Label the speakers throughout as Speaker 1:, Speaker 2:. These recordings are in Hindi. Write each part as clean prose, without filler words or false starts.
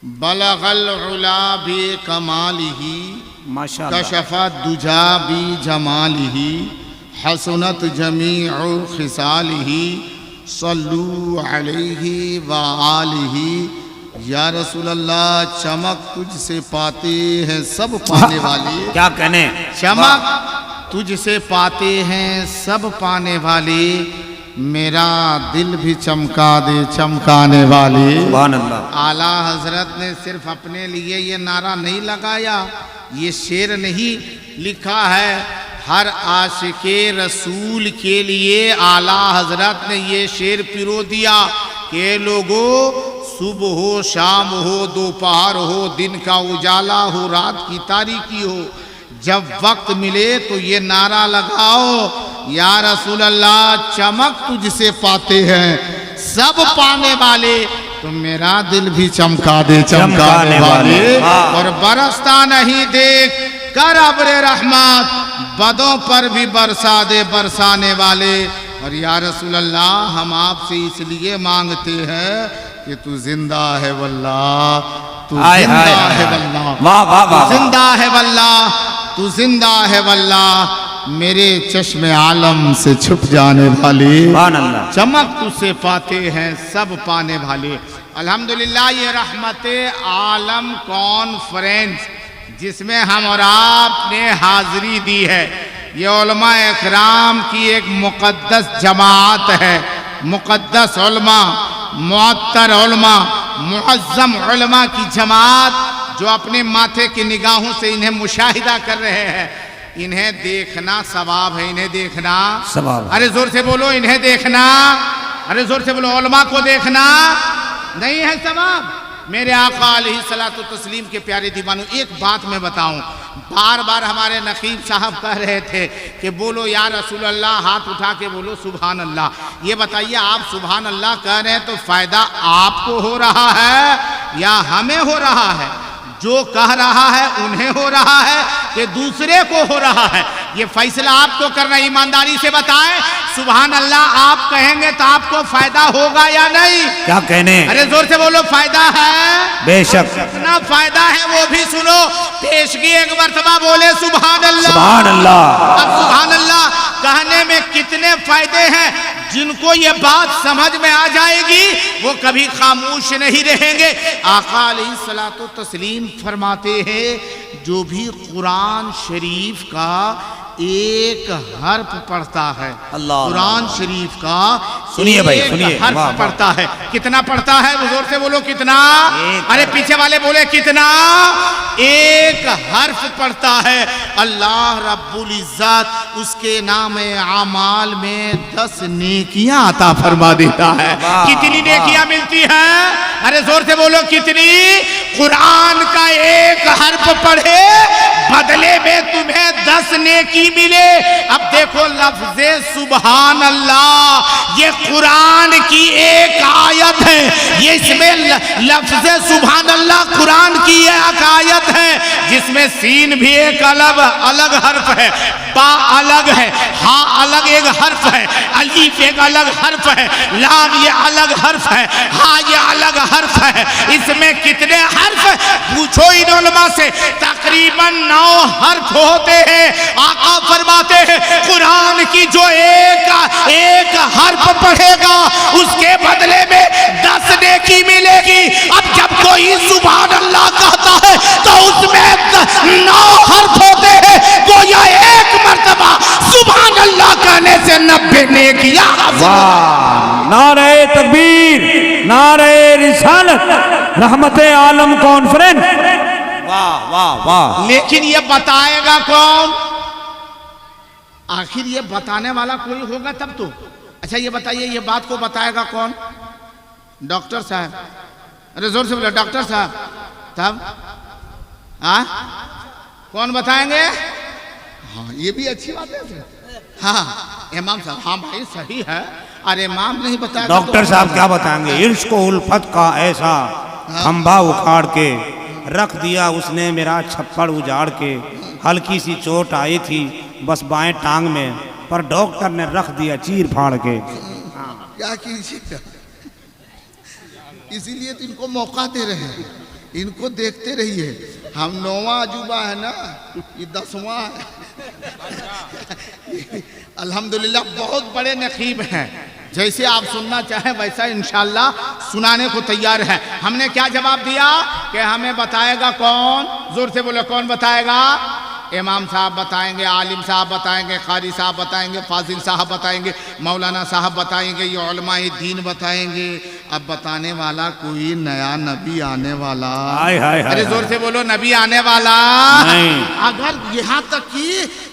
Speaker 1: बलगल उला बि कमालिही
Speaker 2: माशाअल्लाह।
Speaker 1: कशफा दुजा बि जमालिही हसनत जमीउ खिसालिही सल्लू अलैहि व आलिही। या रसूल अल्लाह, चमक तुझसे पाते हैं सब पाने वाले।
Speaker 2: क्या कहने,
Speaker 1: चमक तुझसे पाते हैं सब पाने वाले, मेरा दिल भी चमका दे चमकाने वाले।
Speaker 2: सुभान अल्लाह।
Speaker 1: आला हजरत ने सिर्फ अपने लिए ये नारा नहीं लगाया, ये शेर नहीं लिखा है, हर आशिके रसूल के लिए आला हजरत ने ये शेर पिरो दिया कि लोगों, सुबह हो शाम हो दोपहर हो दिन का उजाला हो रात की तारीकी हो, जब वक्त मिले तो ये नारा लगाओ, या रसूल अल्लाह चमक तुझसे पाते हैं सब पाने वाले, तो मेरा दिल भी चमका दे चमकाने वाले। और बरसता नहीं देख कर अब्रे रहमत, बदों पर भी बरसा दे बरसाने वाले। और या रसूल अल्लाह, हम आपसे इसलिए मांगते हैं कि तू जिंदा है वल्लाह, तू जिंदा है वल्लाह,
Speaker 2: वाह वाह वाह,
Speaker 1: जिंदा है वल्लाह, तू जिंदा है वल्लाह, मेरे चश्मे आलम से छुप जाने वाले, चमक तुझसे पाते हैं सब पाने वाले। अल्हम्दुलिल्लाह, ये रहमते आलम कॉन्फ्रेंस जिसमें हम और आपने हाजिरी दी है, ये उलमा इकराम की एक मुक़द्दस जमात है, मुक़द्दस उलमा, मुअत्तर उलमा, मुअज़्ज़म उलमा की जमात, जो अपने माथे की निगाहों से इन्हें मुशाहिदा कर रहे हैं। इन्हें देखना सवाब है, इन्हें देखना
Speaker 2: सवाब।
Speaker 1: अरे जोर से बोलो, इन्हें देखना, अरे जोर से बोलो, उलमा को देखना नहीं है सवाब। मेरे आका अलैहिस्सलातु तस्लीम के प्यारे दीवानों, एक बात मैं बताऊं, बार बार हमारे नकीब साहब कह रहे थे कि बोलो या रसूल अल्लाह, हाथ उठा के बोलो सुभान अल्लाह। ये बताइए, आप सुभान अल्लाह कह रहे हैं तो फायदा आपको हो रहा है या हमें हो रहा है? जो कह रहा है उन्हें हो रहा है कि दूसरे को हो रहा है? ये फैसला आपको करना, ईमानदारी से बताएं। सुभान अल्लाह आप कहेंगे तो आपको फायदा होगा या नहीं?
Speaker 2: क्या कहने,
Speaker 1: अरे जोर से बोलो, फायदा है
Speaker 2: बेशक।
Speaker 1: कितना फायदा है वो भी सुनो। पेशगी एक मर्तबा बोले सुभान अल्लाह,
Speaker 2: सुभान अल्लाह।
Speaker 1: अब सुभान अल्लाह कहने में कितने फायदे हैं, जिनको ये बात समझ में आ जाएगी वो कभी खामोश नहीं रहेंगे। आका अलैहिस्सलातु तस्लीम फरमाते हैं, जो भी कुरान शरीफ का एक हर्फ पढ़ता है, कुरान शरीफ का
Speaker 2: सुनिए भाई, सुनिए,
Speaker 1: हर्फ पढ़ता है, कितना पढ़ता है? वो जोर से बोलो, कितना? अरे पीछे वाले बोले कितना? एक हर्फ पढ़ता है, अल्लाह रब्बुल इज्जत उसके नाम आमाल में 10 नेकियां अता फरमा देता है। कितनी नेकियां मिलती हैं? अरे जोर से बोलो, कितनी? कुरान का एक हर्फ पढ़े बदले में तुम्हें 10 नेकी मिले। अब देखो लफ्ज़े सुभान अल्लाह, ये कुरान की एक आयत है, ये इसमें लफ्ज़े सुभान अल्लाह कुरान की एक आयत है, जिसमें सीन भी एक अलग हर्फ है, बा अलग है, हा अलग एक हर्फ है, अलीफ एक अलग हर्फ है, लाम ये अलग हर्फ है, हा ये अलग हर्फ है। इसमें कितने हर्फ पूछो इन उलमा से? तकरीबन 9 हर्फ होते हैं। आका फरमाते हैं, कुरान की जो एक हर्फ पढ़ेगा उसके बदले में 10 नेकी मिलेगी। अब जब कोई सुभान अल्लाह कहता है तो उसमें 9 हर्फ होते हैं, गोया एक मर्तबा सुभान अल्लाह कहने से 90 नेकियां।
Speaker 2: वाह, नारे तकबीर, नारे रिसालत, रहमते आलम कॉन्फ्रेंस। वाह वाह वाह।
Speaker 1: लेकिन ये बताएगा कौन? आखिर ये बताने वाला कोई होगा तब तो। अच्छा ये बताइए, ये बात को बताएगा कौन? डॉक्टर साहब। अरे जोर से बोलो, डॉक्टर साहब। तब कौन बताएंगे? हाँ, ये भी अच्छी बात है। हाँ इमाम साहब, हाँ भाई सही है। अरे इमाम नहीं बताएगा
Speaker 2: डॉक्टर साहब क्या बताएंगे? इश्क उल्फत का ऐसा खंभा उखाड़ के रख दिया उसने मेरा छप्पड़ उजाड़ के, हल्की सी चोट आई थी बस बाएं टांग में, पर डॉक्टर ने रख दिया चीर फाड़ के।
Speaker 1: क्या कीजिएगा, इसीलिए तो इनको मौका दे रहे हैं इनको देखते रहिए, हम 9वां अजूबा है ना, ये 10वां है। अल्हम्दुलिल्लाह बहुत बड़े नकीब हैं, जैसे आप सुनना चाहें वैसा इंशाल्लाह सुनाने को तैयार है। हमने क्या जवाब दिया कि हमें बताएगा कौन, जोर से बोलो कौन बताएगा? इमाम साहब बताएंगे, आलिम साहब बताएंगे, कारी साहब बताएंगे, फाजिल साहब बताएंगे, मौलाना साहब बताएंगे, ये उलमाए दीन बताएंगे। अब बताने वाला कोई नया नबी आने वाला,
Speaker 2: हाय हाय हाय,
Speaker 1: अरे जोर से बोलो नबी आने वाला
Speaker 2: नहीं।
Speaker 1: अगर यहाँ तक कि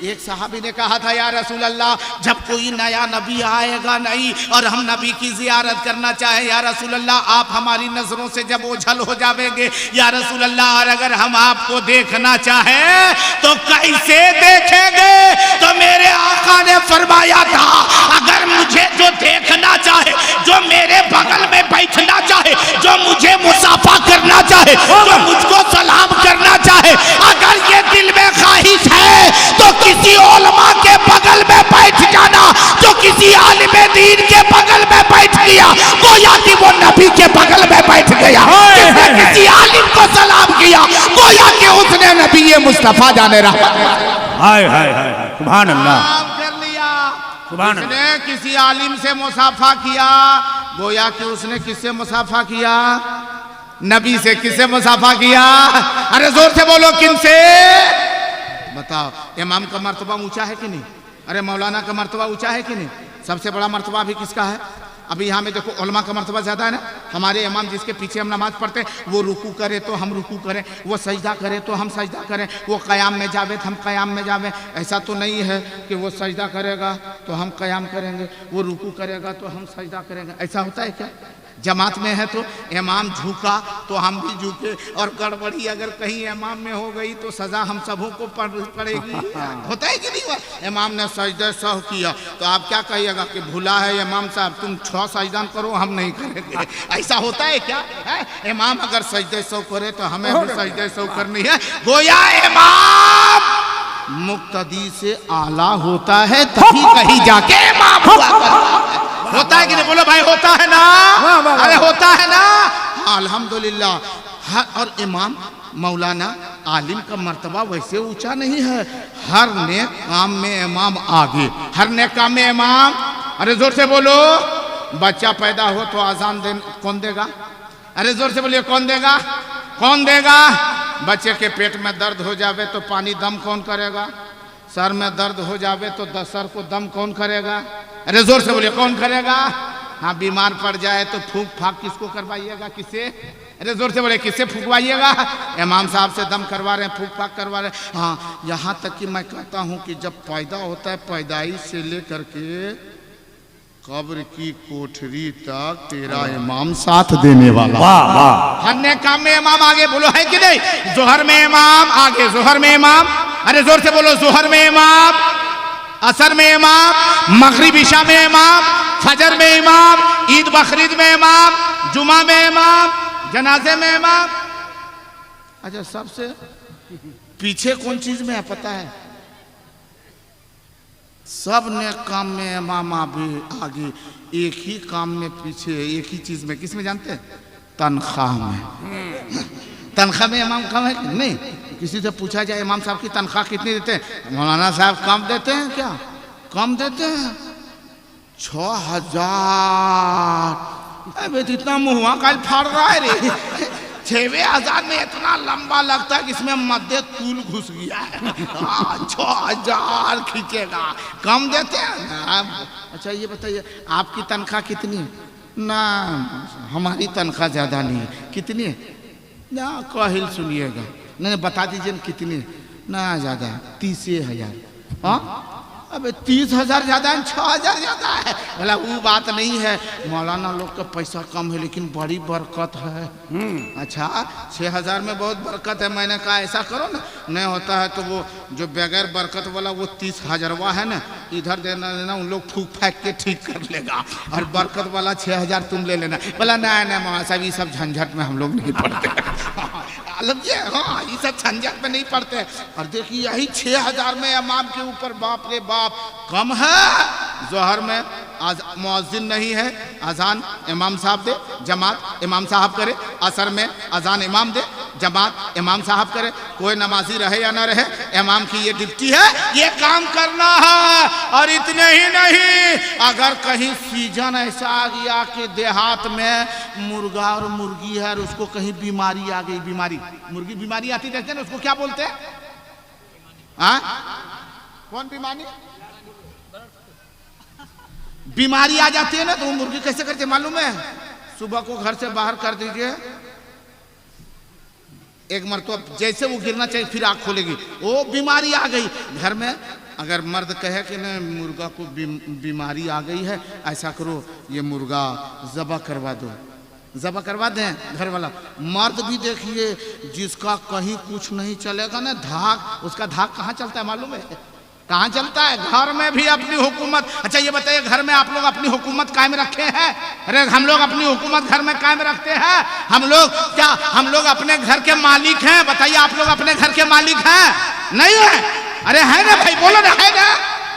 Speaker 1: एक साहबी ने कहा था, या रसूल अल्लाह जब कोई नया नबी आएगा नहीं और हम नबी की जियारत करना चाहे, या रसूल अल्लाह आप हमारी नजरों से जब ओझल हो जाएंगे, या रसूल अल्लाह और अगर हम आपको देखना चाहे तो कैसे देखेंगे? तो मेरे आका ने फरमाया था, अगर मुझे जो देखना चाहे, जो मेरे बगल में बैठना चाहे, जो मुझे मुसाफा करना चाहे, जो मुझको सलाम करना चाहे, अगर ये दिल में ख्वाहिश है तो किसी उलमा के बगल में बैठ जाना, जो किसी आलिम दीन के बगल में बैठ गया गोया कि वो नबी के बगल में बैठ गया। जिसने किसी आलिम को सलाम किया गोया कि उसने नबी मुस्तफा जाने रहा।
Speaker 2: हाय हाय हाय, सुभान अल्लाह,
Speaker 1: कर लिया।
Speaker 2: सुभान
Speaker 1: उसने किसी आलिम से मुसाफा किया गोया कि उसने किससे मुसाफा किया? नबी से। किससे मुसाफा किया? अरे जोर से बोलो किनसे? बताओ, इमाम का मर्तबा ऊंचा है कि नहीं? अरे मौलाना का मर्तबा ऊंचा है कि नहीं? सबसे बड़ा मर्तबा भी किसका है? अभी यहाँ में देखो उलमा का मर्तबा ज़्यादा है ना। हमारे इमाम जिसके पीछे हम नमाज पढ़ते हैं, वो रुकू करे तो हम रुकू करें, वो सजदा करे तो हम सजदा करें, वो क़याम में जावे तो हम क़याम में जावे। ऐसा तो नहीं है कि वो सजदा करेगा तो हम क़याम करेंगे, वो रुकू करेगा तो हम सजदा करेंगे। ऐसा होता है क्या? जमात में है तो इमाम झुका तो हम भी झुके, और गड़बड़ी अगर कहीं इमाम में हो गई तो सज़ा हम सबों को पड़ेगी। होता है कि नहीं? इमाम ने सजदे सहव किया तो आप क्या कहिएगा कि भूला है इमाम साहब, तुम 6 सजदा करो, हम नहीं करेंगे। ऐसा होता है क्या? है? इमाम अगर सजदे सहव करे तो हमें भी सजदे सहव करनी है। गोया इमाम मुक्तदी से आला होता है, तभी कहीं जाके इमाम हुआ करता है। होता है कि नहीं? बोलो भाई, होता है ना? अरे होता है ना? अल्हम्दुलिल्लाह। और इमाम मौलाना आलिम का मर्तबा वैसे ऊंचा नहीं है। हर नेक काम में इमाम आगे, हर नेक काम में इमाम। अरे जोर से बोलो। बच्चा पैदा हो तो आजान कौन देगा? अरे जोर से बोलिए, कौन देगा? कौन देगा? बच्चे के पेट में दर्द हो जावे तो पानी दम कौन करेगा? सर में दर्द हो जावे तो सर को दम कौन करेगा? अरे जोर से बोलिए, कौन करेगा? हाँ, बीमार पड़ जाए तो फूंक फाक किसको करवाइएगा? किससे? अरे जोर से बोले, किससे फूंकवाइएगा? इमाम साहब से दम करवा रहे हैं, फूंक फाक करवा रहे हैं। हाँ, यहाँ तक कि मैं कहता हूँ कि जब पैदा होता है, पैदाइश से लेकर के कब्र की कोठरी तक तेरा इमाम साथ देने वाला।
Speaker 2: वाह वाह।
Speaker 1: हर नेक काम में इमाम आगे, बोलो है कि नहीं? जोहर में इमाम आगे, जोहर में इमाम। अरे जोर से बोलो, जोहर में इमाम, असर में इमाम, मगरिब इशा में इमाम, फजर में इमाम, ईद बकरीद में इमाम, जुमा में इमाम, जनाजे में इमाम। अच्छा, सबसे पीछे कौन चीज में है पता है? सब ने काम में इमाम आगे, एक ही काम में पीछे, एक ही चीज में। किस में जानते हैं? तनख्वाह में। तनख्वाह में इमाम कम है नहीं? किसी से पूछा जाए इमाम साहब की तनख्वाह कितनी देते हैं? मौलाना साहब कम देते हैं क्या? कम देते हैं 6000। अबे इतना मुँह कल फाड़ रहा है रे। 6000 में इतना लंबा लगता है कि इसमें मध्य तूल घुस गया है। 6000 खींचेगा, कम देते हैं। अच्छा ये बताइए, आपकी तनख्वाह कितनी है? ना, हमारी तनख्वाह ज़्यादा नहीं है। कितनी है? ना, काहिल सुनिएगा। नहीं, बता दीजिए कितनी है? ना ज़्यादा है, 30,000। हाँ, अबे 30,000 ज़्यादा है, 6,000 ज़्यादा है। बोला वो बात नहीं है, मौलाना लोग का पैसा कम है लेकिन बड़ी बरकत है। अच्छा, 6,000 में बहुत बरकत है। मैंने कहा ऐसा करो ना, नहीं होता है तो वो जो बगैर बरकत वाला वो 30,000 है ना, इधर देना देना, उन लोग फूक फाक के ठीक कर लेगा, और बरकत वाला 6,000 तुम ले लेना। बोला नहीं नहीं मौलाना साहब, ये सब झंझट में हम लोग नहीं पढ़ते। हाँ, ये सब झंझट में नहीं पड़ते। और देखिए यही 6,000 में इमाम के ऊपर बाप रे बाप कम है। जोहर में मुअज्जिन नहीं है, अजान इमाम साहब दे, जमात इमाम साहब करे। असर में अजान इमाम दे, जमात इमाम साहब करे, कोई नमाजी रहे या ना रहे, इमाम की ये ड्यूटी है, ये काम करना है। और इतने ही नहीं, अगर कहीं सीजन ऐसा आ गया कि देहात में मुर्गा और मुर्गी है और उसको कहीं बीमारी आ गई, बीमारी मुर्गी बीमारी आती रहती है ना, उसको क्या बोलते हैं? हाँ, कौन बीमारी? बीमारी आ जाती है ना, तो वो मुर्गी कैसे करते मालूम है? सुबह को घर से बाहर कर दीजिए, एक मरतबा जैसे वो गिरना चाहिए फिर आँख खोलेगी, वो बीमारी आ गई घर में। अगर मर्द कहे कि नहीं मुर्गा को बीमारी आ गई है, ऐसा करो ये मुर्गा ज़बह करवा दो, ज़बह करवा दें घर वाला। मर्द भी देखिए जिसका कहीं कुछ नहीं चलेगा ना, धाक, उसका धाक कहाँ चलता है मालूम है? कहाँ चलता है? घर में भी अपनी हुकूमत। अच्छा ये बताइए, घर में आप लोग अपनी हुकूमत कायम रखे हैं? अरे हम लोग अपनी हुकूमत घर में कायम रखते हैं। हम लोग क्या, हम लोग अपने घर के मालिक हैं? बताइए, आप लोग अपने घर के मालिक हैं? नहीं है? अरे है ना भाई, बोलो ना, है ना,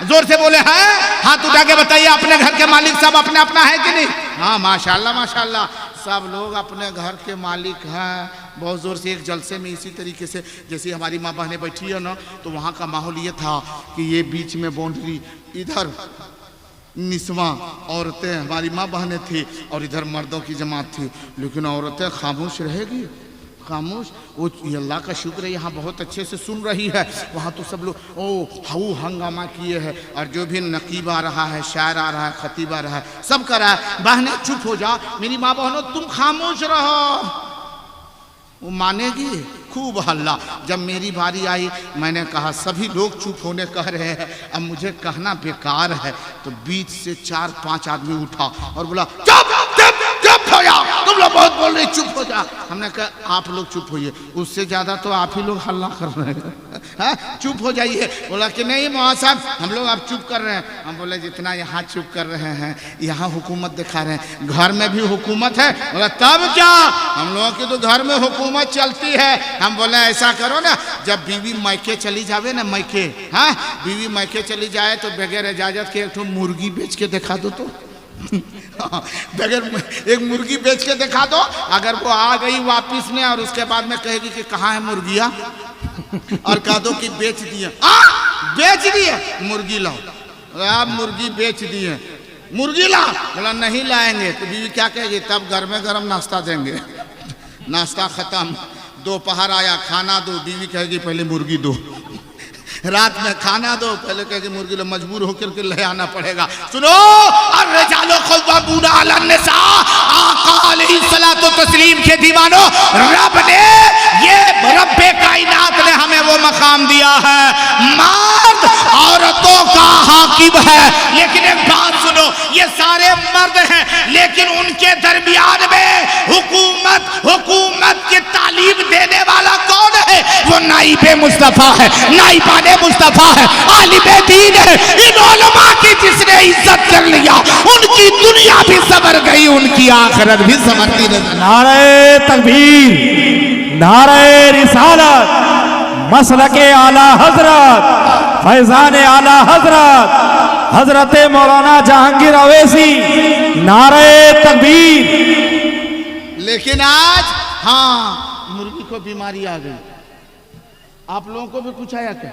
Speaker 1: जोर से बोले हैं, हाथ उठा के बताइए, अपने घर के मालिक सब अपने अपना है कि नहीं? हाँ माशाल्लाह माशाल्लाह, सब लोग अपने घर के मालिक हैं। बहुत ज़ोर से एक जलसे में इसी तरीके से, जैसे हमारी माँ बहनें बैठी है ना, तो वहाँ का माहौल ये था कि ये बीच में बाउंड्री, इधर निस्वा औरतें हमारी माँ बहनें थी और इधर मर्दों की जमात थी। लेकिन औरतें खामोश रहेगी, खामोश। वो अल्लाह का शुक्र है यहाँ बहुत अच्छे से सुन रही है। वहाँ तो सब लोग ओ हाउ हंगामा किए हैं, और जो भी नकीब आ रहा है, शायर आ रहा है, खतीब आ रहा है, सब कर रहा है। बहनें चुप हो जा, मेरी माँ बहनों तुम खामोश रहो। वो मानेगी? खूब हल्ला। जब मेरी बारी आई, मैंने कहा सभी लोग चुप होने कह रहे हैं, अब मुझे कहना बेकार है, तो बीच से 4-5 आदमी उठा और बोला चुप चुप चुप हो जाओ, तुम लोग बहुत बोल रहे, चुप हो जाओ। हमने कहा आप लोग चुप होइए, उससे ज़्यादा तो आप ही लोग हल्ला कर रहे हैं, चुप हो जाइए। बोला कि नहीं मौलाना साहब, हम लोग अब चुप कर रहे हैं। हम बोले जितना यहाँ चुप कर रहे हैं, यहाँ हुकूमत दिखा रहे हैं, घर में भी हुकूमत है। बोला तब क्या, हम लोगों की तो घर में हुकूमत चलती है। हम बोले ऐसा करो ना, जब बीवी मैके चली जावे ना, मैके, हाँ बीवी मैके चली जाए तो बगैर इजाजत के एक मुर्गी बेच के दिखा दो, तो बगैर एक मुर्गी बेच के दिखा दो। अगर वो आ गई वापिस में और उसके बाद में कहेगी कि कहाँ है मुर्गिया, और कह दो कि बेच दिए, बेच दिए, मुर्गी लाओ। आप मुर्गी बेच दिए, मुर्गी ला। बोला नहीं लाएंगे, तो बीवी क्या कहेगी? तब घर में गर्म नाश्ता देंगे। नाश्ता खत्म, दोपहर आया, खाना दो, बीवी कहेगी पहले मुर्गी दो। रात में खाना दो, पहले कहेगी मुर्गी लो, मजबूर होकर के ले आना पड़ेगा। सुनो, अरे जालो ख़ुवाबूना अलन निसा, आका अलैहिस्सलातु तस्लीम के दीवानों, रब ने, ये रब्बे कायनात ने हमें वो मकाम दिया है, मर्द औरतों का हाकिम है। लेकिन एक बात सुनो, ये सारे मर्द हैं, लेकिन उनके दरमियान में हुकूमत की तालीम देने वाला कौन है? वो नाइबे मुस्तफ़ा है, नाइबाने मुस्तफ़ा है, आलिमे दीन है। इन उलमा की जिसने इज्जत कर लिया, उनकी दुनिया भी संवर गई, उनकी आखिरत भी संवरती नजर।
Speaker 2: नारे तकबीर, नारे रिसालत, मसलके आला हजरत, फैजान आला हजरत, हजरत मौलाना जहांगीर अवैसी, नारे तकबीर।
Speaker 1: लेकिन आज हाँ, मुर्गी को बीमारी आ गई। आप लोगों को भी कुछ आया क्या?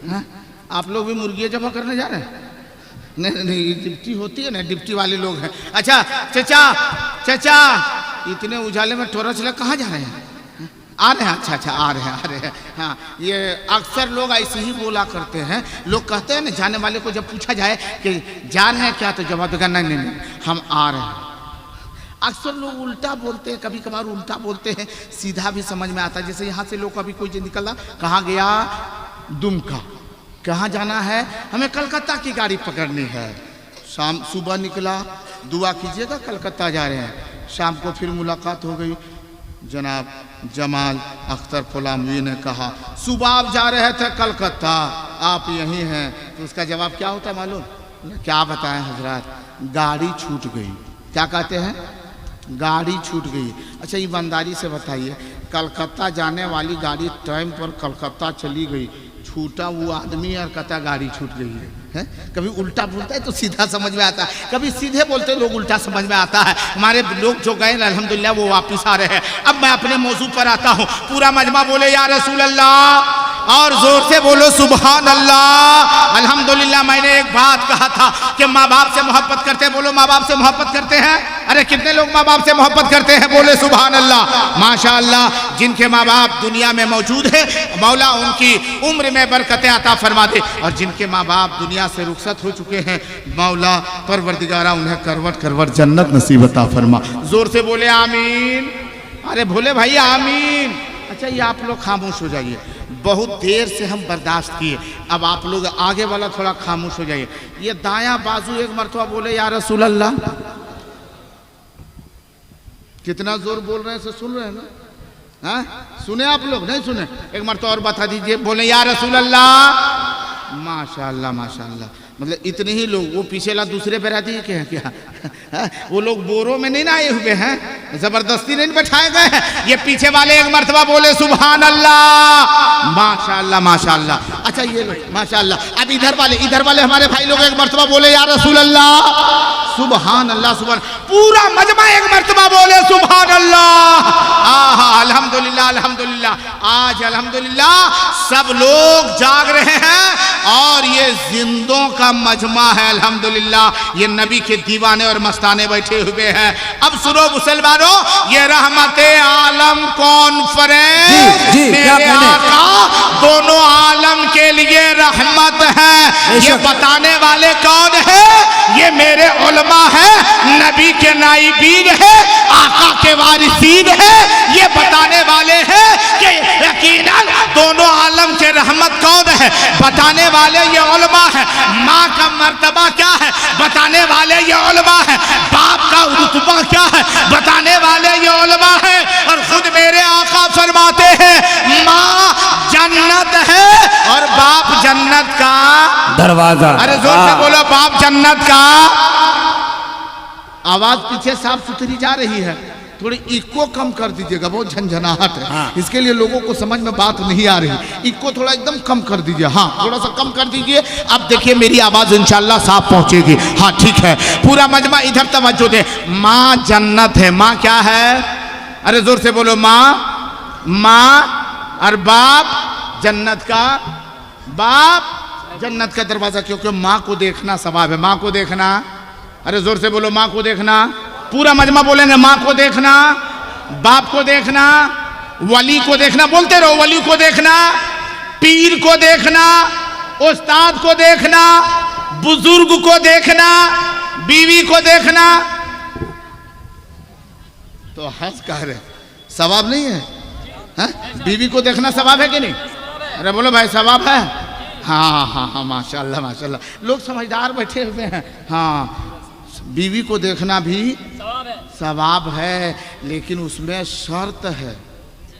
Speaker 1: हाँ? आप लोग भी मुर्गी जमा करने जा रहे हैं? नहीं नहीं, डिप्टी होती है ना, डिप्टी वाले लोग हैं। अच्छा चचा, चचा इतने उजाले में टोरच ले कहाँ जा रहे हैं? आ रहे हैं? अच्छा अच्छा, आ रहे हैं। हाँ, ये अक्सर लोग ऐसे ही बोला करते हैं। लोग कहते हैं ना, जाने वाले को जब पूछा जाए कि जा रहे हैं क्या, तो जवाब देगा नहीं नहीं नहीं, हम आ रहे हैं। अक्सर लोग उल्टा बोलते हैं, कभी कभार उल्टा बोलते हैं, सीधा भी समझ में आता है। जैसे यहाँ से लोग कभी कोई निकला, कहाँ गया? दुमका। कहाँ जाना है? हमें कलकत्ता की गाड़ी पकड़नी है। शाम सुबह निकला, दुआ कीजिएगा कलकत्ता जा रहे हैं। शाम को फिर मुलाकात हो गई, जनाब जमाल अख्तर फुलामी ने कहा सुबह आप जा रहे थे कलकत्ता, आप यहीं हैं। तो उसका जवाब क्या होता है मालूम? क्या बताएं हजरात, गाड़ी छूट गई। क्या कहते हैं? गाड़ी छूट गई। अच्छा ईमानदारी से बताइए, कलकत्ता जाने वाली गाड़ी टाइम पर कलकत्ता चली गई, छूटा वो आदमी और कहता गाड़ी छूट गई है? है? कभी उल्टा बोलता है तो सीधा समझ में आता है, कभी सीधे बोलते लोग उल्टा समझ में आता है। हमारे लोग जो गए अल्हम्दुलिल्लाह वो वापस आ रहे हैं। अब मैं अपने मौजू पर आता हूँ। पूरा मजमा बोले या रसूल अल्लाह, और जोर से बोलो सुभान अल्लाह। अल्हम्दुलिल्लाह मैंने एक बात कहा था कि माँ बाप से मोहब्बत करते हैं, बोलो माँ बाप से मोहब्बत करते हैं। अरे कितने लोग माँ बाप से मोहब्बत करते हैं, बोले सुभान अल्लाह। माशाअल्लाह, जिनके माँ बाप दुनिया में मौजूद है मौला उनकी उम्र में बरकत अता फरमा दे, और जिनके माँ बाप दुनिया से रुखसत हो चुके हैं मौला परवरदिगारा उन्हें करवट करवट जन्नत नसीब अता फरमा। जोर से बोले आमीन। अरे भोले भाई आमीन। अच्छा ये आप लोग खामोश हो जाइए, बहुत देर से हम बर्दाश्त किए, अब आप लोग आगे वाला थोड़ा खामोश हो जाइए। ये दायां बाजू एक मरतबा बोले या रसूल अल्लाह। कितना जोर बोल रहे हैं, से सुन रहे हैं ना? हाँ सुने आप लोग, नहीं सुने? एक मरतबा और बता दीजिए, बोले या रसूल अल्लाह। माशाअल्लाह माशाअल्लाह, मतलब इतने ही लोग। वो पीछे ला दूसरे पे रहती है क्या क्या? वो लोग बोरों में नहीं ना आए हुए हैं, जबरदस्ती नहीं बैठाए गए हैं। ये पीछे वाले एक मरतबा बोले सुभान अल्लाह। माशाअल्लाह माशाअल्लाह। अच्छा ये लोग माशाअल्लाह। अब इधर वाले हमारे भाई लोग एक मरतबा बोले या रसूल अल्लाह। सुभान अल्लाह सुभान। पूरा मजमा एक मरतबा बोले सुभान अल्लाह। आहा अल्हम्दुलिल्लाह अल्हम्दुलिल्लाह। आज अल्हम्दुलिल्लाह सब लोग जाग रहे हैं और ये जिंदों का मजमा है अल्हम्दुलिल्लाह। ये नबी के दीवाने और मस्ताने बैठे हुए हैं। अब सुनो मुसलमानों, ये रहमते आलम कॉन्फ्रेंस मेरे आका दोनों आलम के लिए रहमत है। ये बताने वाले कौन है? ये मेरे उलमा है, नबी के नाइबीन है, आका के वारिसीन है। ये बताने वाले हैं कि यकीनन दोनों आलम के रहमत कौन है, बताने वाले ये उलमा है। माँ का मर्तबा क्या है, बताने वाले ये उलमा है। बाप का रुतबा क्या है, बताने वाले ये उलमा है। और खुद मेरे आका फरमाते हैं माँ जन्नत है और बाप जन्नत का
Speaker 2: दरवाजा।
Speaker 1: अरे जोर से बोलो, बाप जन्नत का। आवाज पीछे साफ सुथरी जा रही है, थोड़ी इको कम कर दीजिएगा, बहुत झंझनाहट है। हाँ। इसके लिए लोगों को समझ में बात नहीं आ रही, इको थोड़ा एकदम कम कर दीजिए। हाँ थोड़ा सा कम कर दीजिए। अब देखिए मेरी आवाज इंशाल्लाह साफ पहुंचेगी। हाँ ठीक है, पूरा मजमा इधर तवज्जो दे। माँ जन्नत है, माँ क्या है? अरे जोर से बोलो माँ और बाप जन्नत का, बाप जन्नत का दरवाजा। क्योंकि माँ को देखना सवाब है, माँ को देखना। अरे जोर से बोलो माँ को देखना। पूरा मजमा बोलेंगे माँ को देखना, बाप को देखना, वली को देखना, बोलते रहो, वली को देखना, पीर को देखना, उस्ताद को देखना, बुजुर्ग को देखना, बीवी को देखना। तो हंस कह रहे सवाब नहीं है, है? बीवी को देखना सवाब है कि नहीं? अरे बोलो भाई सवाब है। हाँ हाँ हाँ माशाल्लाह माशाल्लाह, लोग समझदार बैठे हुए हैं। हाँ बीवी को देखना भी सवाब है, लेकिन उसमें शर्त है।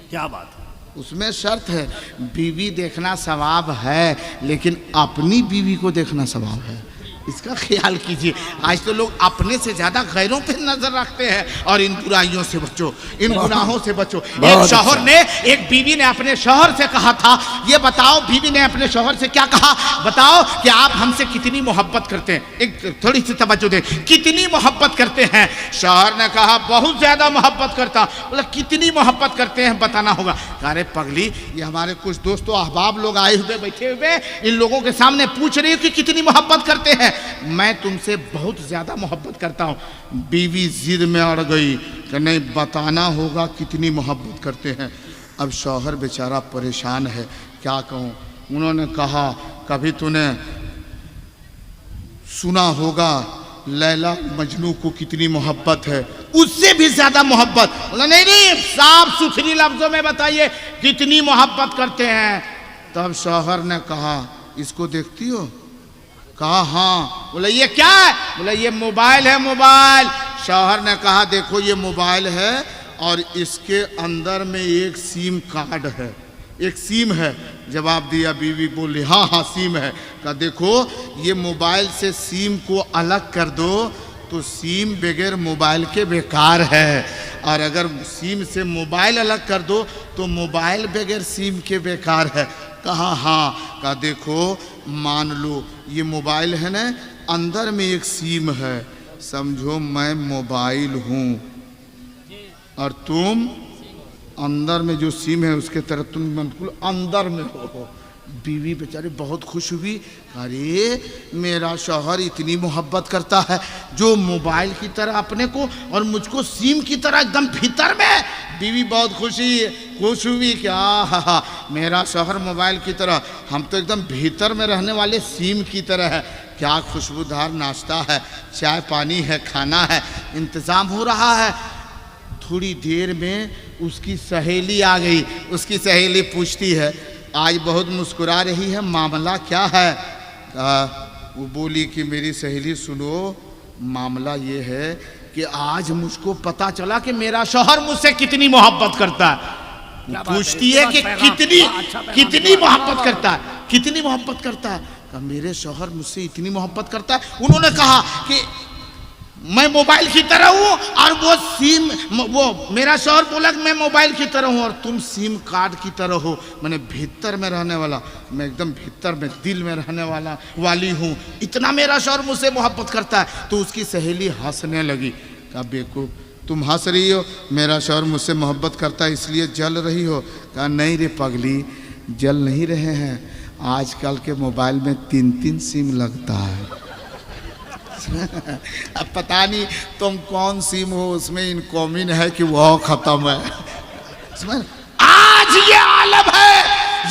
Speaker 2: क्या बात है?
Speaker 1: उसमें शर्त है। बीवी देखना सवाब है, लेकिन अपनी बीवी को देखना सवाब है। इसका ख्याल कीजिए। आज तो लोग अपने से ज्यादा गैरों पे नजर रखते हैं। और इन बुराइयों से बचो, इन गुनाहों से बचो। एक शौहर ने, एक बीवी ने अपने शौहर से कहा था, ये बताओ, बीवी ने अपने शौहर से क्या कहा, बताओ कि आप हमसे कितनी मोहब्बत करते हैं। एक थोड़ी सी तवज्जो दे, कितनी मोहब्बत करते हैं? शौहर ने कहा बहुत ज्यादा मोहब्बत करता। बोला कितनी मोहब्बत करते हैं बताना होगा। अरे पगली, ये हमारे कुछ दोस्तों अहबाब लोग आए हुए बैठे हुए, इन लोगों के सामने पूछ रही हो कि कितनी मोहब्बत करते हैं। मैं तुमसे बहुत ज्यादा मोहब्बत करता हूं। बीवी जिद में अड़ गई कि नहीं बताना होगा कितनी मोहब्बत करते हैं। अब शौहर बेचारा परेशान है, क्या कहूं। उन्होंने कहा कभी तूने सुना होगा लैला मजनू को कितनी मोहब्बत है, उससे भी ज्यादा मोहब्बत। बोला नहीं, साफ सुथरी लफ्जों में बताइए कितनी मोहब्बत करते हैं। तब शौहर ने कहा इसको देखती हो? कहा हाँ। बोला ये क्या है? बोला ये मोबाइल है, मोबाइल। शौहर ने कहा देखो ये मोबाइल है और इसके अंदर में एक सिम कार्ड है, एक सिम है। जवाब दिया बीवी, बोली हाँ हाँ सिम है। कहा देखो ये मोबाइल से सिम को अलग कर दो तो सिम बगैर मोबाइल के बेकार है, और अगर सिम से मोबाइल अलग कर दो तो मोबाइल बगैर सिम के बेकार है। कहा हाँ। कहा देखो मान लो ये मोबाइल है ना, अंदर में एक सिम है, समझो मैं मोबाइल हूँ और तुम अंदर में जो सिम है उसके तरह तुम बिल्कुल अंदर में हो। बीवी बेचारी बहुत खुश हुई, अरे मेरा शौहर इतनी मोहब्बत करता है जो मोबाइल की तरह अपने को और मुझको सिम की तरह एकदम भीतर में। बीवी बहुत खुश हुई क्या, मेरा शौहर मोबाइल की तरह, हम तो एकदम भीतर में रहने वाले सिम की तरह है। क्या खुशबूदार नाश्ता है, चाय पानी है, खाना है, इंतज़ाम हो रहा है। थोड़ी देर में उसकी सहेली आ गई। उसकी सहेली पूछती है, आज बहुत मुस्कुरा रही है, मामला क्या है? वो बोली कि मेरी सहेली सुनो, मामला ये है कि आज मुझको पता चला कि मेरा शौहर मुझसे कितनी मोहब्बत करता है। पूछती है कि कितनी मोहब्बत करता है, कितनी मोहब्बत करता है? मेरे शौहर मुझसे इतनी मोहब्बत करता है। उन्होंने कहा कि मैं मोबाइल की तरह हूँ और वो सिम, वो मेरा शौहर बोला कि मैं मोबाइल की तरह हूँ और तुम सिम कार्ड की तरह हो, मैंने भीतर में रहने वाला, मैं एकदम भीतर में दिल में रहने वाली हूँ, इतना मेरा शौहर मुझसे मोहब्बत करता है। तो उसकी सहेली हंसने लगी। कहा बेवकूफ़, तुम हंस रही हो, मेरा शौहर मुझसे मोहब्बत करता है इसलिए जल रही हो। कहा नहीं रे पगली, जल नहीं रहे हैं, आजकल के मोबाइल में 3-3 सिम लगता है। अब पता नहीं तुम कौन सिम हो, उसमें इनकॉमिन है कि वह खत्म है। आज ये आलम है,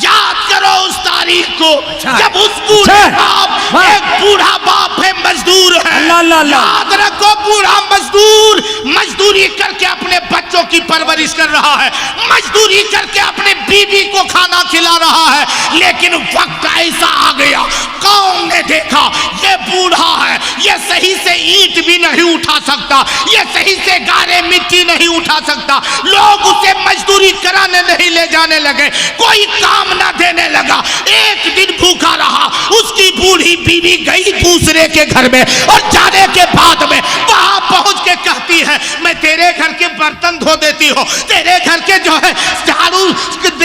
Speaker 1: याद करो उस तारीख को जब उस बूढ़े बाप, एक बूढ़ा बाप है, मजदूर है, याद रखो बूढ़ा मजदूर मजदूरी करके अपने बच्चों की परवरिश कर रहा है, मजदूरी करके अपने बीवी को खाना खिला रहा है। लेकिन वक्त ऐसा आ गया, कौम ने देखा ये बूढ़ा है, ये सही से ईंट भी नहीं उठा सकता, ये सही से गारे मिट्टी नहीं उठा सकता। लोग उसे मजदूरी कराने नहीं ले जाने लगे, कोई काम ना देने लगा। एक दिन भूखा रहा, उसकी बूढ़ी बीवी गई दूसरे के घर में और जाने के बाद में वहां पहुंच के कहती है, मैं तेरे घर के बर्तन धो देती हूँ, तेरे घर के जो है झाड़ू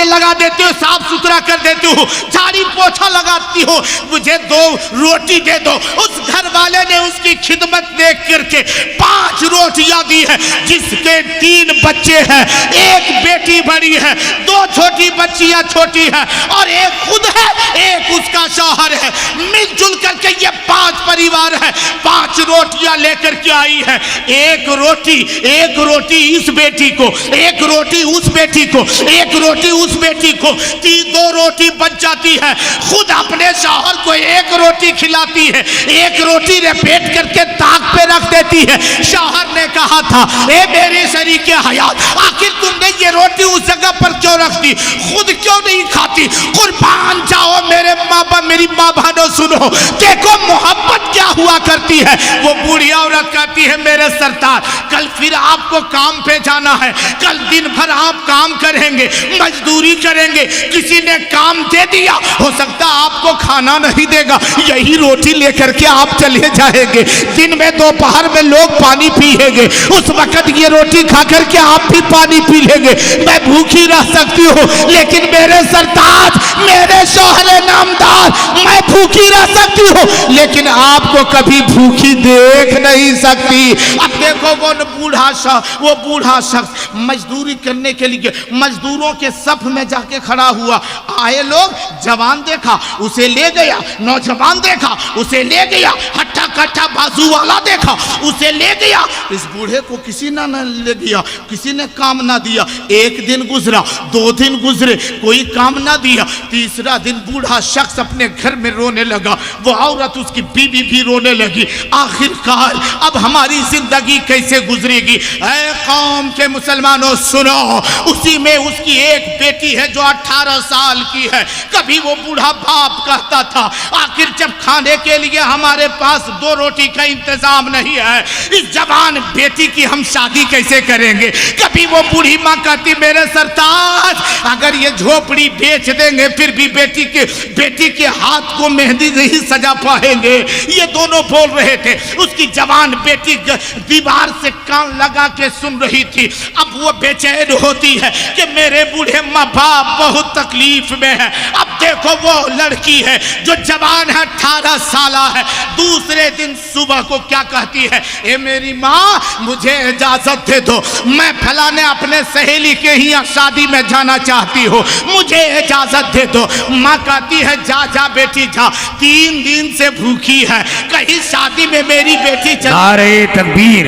Speaker 1: लगा देती हूँ, साफ सुथरा कर देती हूँ, झाड़ी पोछा लगाती हूँ, मुझे 2 रोटी दे दो। उस घर वाले ने उसकी खिदमत देख करके 5 रोटियां दी है। जिसके 3 बच्चे हैं, एक बेटी बड़ी है, 2 छोटी बच्चियां छोटी है और एक खुद है, एक उसका शौहर है। मिलजुल करके ये 5 परिवार है। 5 रोटियां लेकर के आई है, एक रोटी इस बेटी को, एक रोटी उस बेटी को, एक रोटी उस बेटी को, 2 रोटी बच जाती है। खुद अपने शौहर को 1 रोटी खिलाती है, 1 रोटी रपेट करके ताक पे रख देती है। शौहर ने कहा था, ए मेरे शरीके हयात, आखिर तुमने ये रोटी उस जगह पर क्यों रख दी, खुद क्यों नहीं खाती? कुर्बान जाओ मेरे माँ बाप, मेरी माँ बहनों सुनो, देखो मोहब्बत क्या हुआ करती है। वो बूढ़ी औरत कहती है, मेरे सरदार कल फिर आपको काम पे जाना है, कल दिन भर आप काम करेंगे, मजदूरी करेंगे, किसी ने काम दे दिया, हो सकता आपको खाना नहीं देगा, यही रोटी लेकर के आप चले जाएंगे। दिन में दोपहर में लोग पानी पिएंगे, उस वक्त ये रोटी खा करके आप भी पानी पी लेंगे। मैं भूखी रह सकती हूँ, लेकिन मेरे सरताज, मेरे शौहरे नामदार, मैं भूखी रह सकती हूँ, लेकिन आपको कभी भूखी देख नहीं सकती। अब देखो वो बूढ़ा शख्स मजदूरी करने के लिए मजदूरों के सफ में जाके खड़ा हुआ। आए लोग, जवान देखा उसे ले गया, नौजवान देखा उसे ले गया, हट्टा कट्टा बाजू वाला देखा उसे ले गया। इस बूढ़े को किसी ने न ले गया, किसी ने काम ना दिया। 1 दिन गुजरा, 2 दिन गुजरे, कोई काम ना दिया। तीसरा दिन बूढ़ा शख्स अपने घर में रोने लगा, वो औरत उसकी बीवी भी रोने लगी। आखिरकार अब हमारी जिंदगी कैसे गुजरेगी? ऐ कौम के मुसलमानों सुनो, उसी में उसकी एक बेटी है जो 18 साल की है। कभी वो बूढ़ा बाप कहता था, आखिर जब खाने के लिए हमारे पास 2 रोटी का इंतजाम नहीं है, इस जवान बेटी की हम शादी कैसे करेंगे? कभी वो बूढ़ी माँ कहती, मेरे सरताज अगर ये झोपड़ी बेच देंगे फिर भी बेटी के हाथ को मेहंदी नहीं सजा पाएंगे। ये दोनों बोल रहे थे। उसकी जवान बेटी दीवार से कान लगा के सुन रही थी। अब वो बेचैन होती है कि मेरे बूढ़े माँ बाप बहुत तकलीफ में है। अब देखो वो लड़की है जो जवान है, 18 साल है, दूसरे दिन सुबह को क्या कहती है, ए मेरी माँ मुझे इजाजत दे दो, मैं फलाने अपने सहेली के यहाँ शादी में जाना चाहती हूँ, मुझे इजाजत दे दो। माँ कहती है जा जा बेटी जा, 3 दिन से भूखी है, कहीं शादी में मेरी बेटी चल।
Speaker 2: नारे तकबीर,